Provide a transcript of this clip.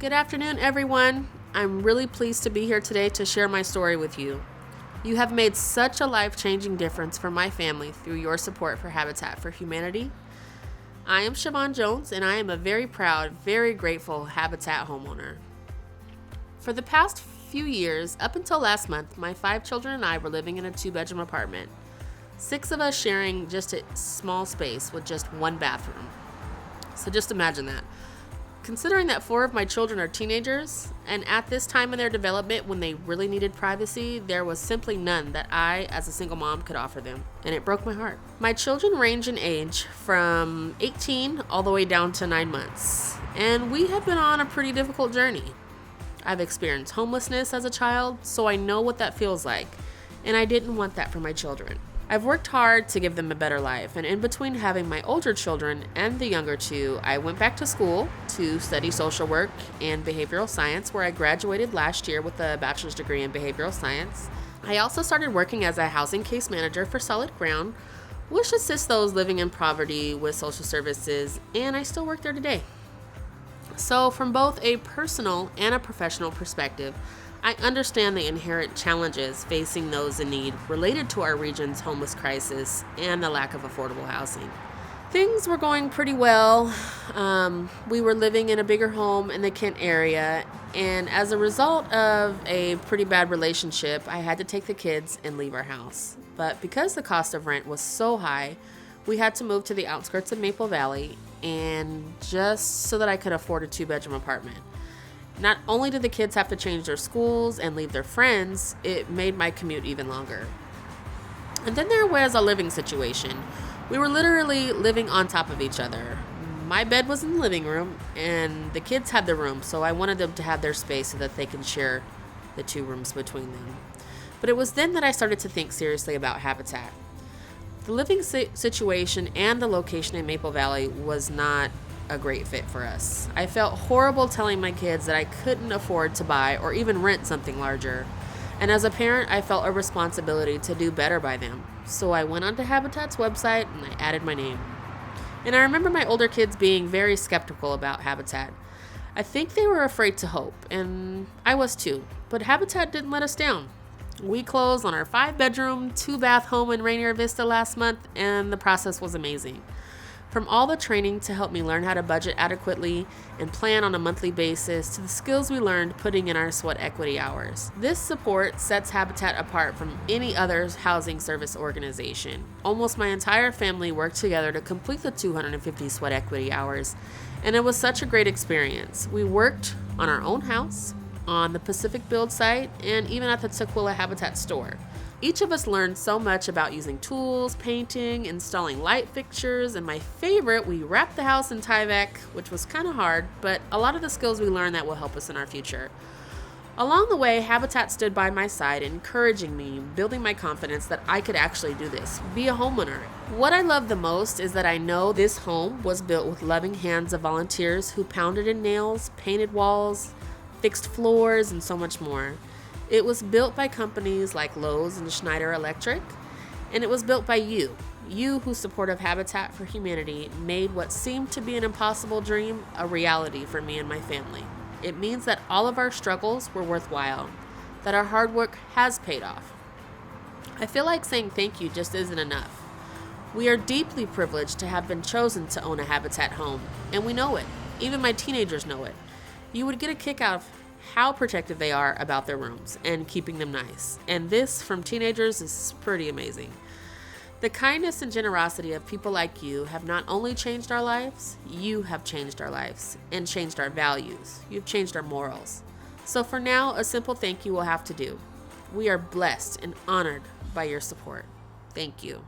Good afternoon, everyone. I'm really pleased to be here today to share my story with you. You have made such a life-changing difference for my family through your support for Habitat for Humanity. I am Shavon Jones, and I am a very proud, very grateful Habitat homeowner. For the past few years, up until last month, my 5 children and I were living in a 2-bedroom apartment. 6 of us sharing just a small space with just one bathroom. So just imagine that. Considering that 4 of my children are teenagers, and at this time in their development when they really needed privacy, there was simply none that I, as a single mom, could offer them, and it broke my heart. My children range in age from 18 all the way down to 9 months, and we have been on a pretty difficult journey. I've experienced homelessness as a child, so I know what that feels like, and I didn't want that for my children. I've worked hard to give them a better life, and in between having my older children and the younger 2, I went back to school to study social work and behavioral science, where I graduated last year with a bachelor's degree in behavioral science. I also started working as a housing case manager for Solid Ground, which assists those living in poverty with social services, and I still work there today. So from both a personal and a professional perspective, I understand the inherent challenges facing those in need related to our region's homeless crisis and the lack of affordable housing. Things were going pretty well. We were living in a bigger home in the Kent area, and as a result of a pretty bad relationship, I had to take the kids and leave our house. But because the cost of rent was so high, we had to move to the outskirts of Maple Valley, and just so that I could afford a 2-bedroom apartment. Not only did the kids have to change their schools and leave their friends, it made my commute even longer. And then there was a living situation. We were literally living on top of each other. My bed was in the living room, and the kids had their room, so I wanted them to have their space so that they can share the 2 rooms between them. But it was then that I started to think seriously about Habitat. The living situation and the location in Maple Valley was not a great fit for us. I felt horrible telling my kids that I couldn't afford to buy or even rent something larger. And as a parent, I felt a responsibility to do better by them. So I went onto Habitat's website and I added my name. And I remember my older kids being very skeptical about Habitat. I think they were afraid to hope, and I was too. But Habitat didn't let us down. We closed on our 5-bedroom, 2-bath home in Rainier Vista last month, and the process was amazing. From all the training to help me learn how to budget adequately and plan on a monthly basis to the skills we learned putting in our sweat equity hours. This support sets Habitat apart from any other housing service organization. Almost my entire family worked together to complete the 250 sweat equity hours, and it was such a great experience. We worked on our own house, on the Pacific Build site, and even at the Tukwila Habitat store. Each of us learned so much about using tools, painting, installing light fixtures, and my favorite, we wrapped the house in Tyvek, which was kind of hard, but a lot of the skills we learned that will help us in our future. Along the way, Habitat stood by my side, encouraging me, building my confidence that I could actually do this, be a homeowner. What I love the most is that I know this home was built with loving hands of volunteers who pounded in nails, painted walls, fixed floors, and so much more. It was built by companies like Lowe's and Schneider Electric, and it was built by you whose support of Habitat for Humanity made what seemed to be an impossible dream a reality for me and my family. It means that all of our struggles were worthwhile, that our hard work has paid off. I feel like saying thank you just isn't enough. We are deeply privileged to have been chosen to own a Habitat home, and we know it. Even my teenagers know it. You would get a kick out of how protective they are about their rooms and keeping them nice. And this from teenagers is pretty amazing. The kindness and generosity of people like you have not only changed our lives, you have changed our lives and changed our values. You've changed our morals. So for now, a simple thank you will have to do. We are blessed and honored by your support. Thank you.